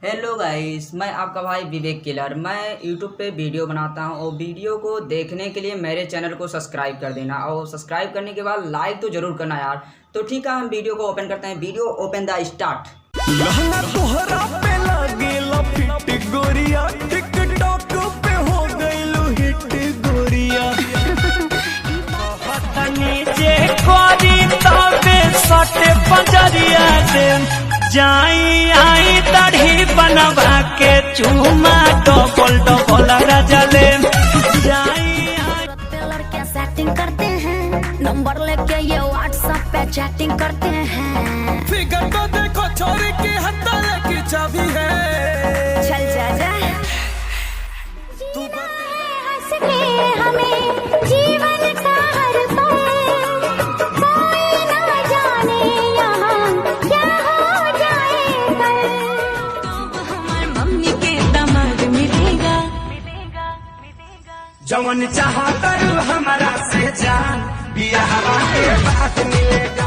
Hello guys, मैं आपका भाई विवेक किलर। मैं यूट्यूब पे वीडियो बनाता हूँ और वीडियो को देखने के लिए मेरे चैनल को सब्सक्राइब कर देना और सब्सक्राइब करने के बाद लाइक तो जरूर करना यार। तो ठीक है, हम वीडियो को ओपन करते हैं। वीडियो ओपन द स्टार्ट। लहंगा तोहरा पे लागेला फिट गोरिया, टिकटॉक पे हो गइलू हिट गोरिया। हतनी जे कोरी तबे सटे पंजरिया दे, जाई आई दाढ़ी बनवा के चूमा डबल डबल रजले, जाई आई लड़के सेटिंग करते हैं, नंबर लेके ये व्हाट्सएप पे चैटिंग करते हैं। फिगर तो देखो छोरी की हत्ता की चाबी है। चल जा जा तू हंस के हमें जीवन का हर पल, कोई ना जाने यहाँ क्या हो जाए कल। अब हमारी मम्मी के दामाद मिलेगा, जवन चाहा करू हमारा से जान, बियाह के बाद मिलेगा।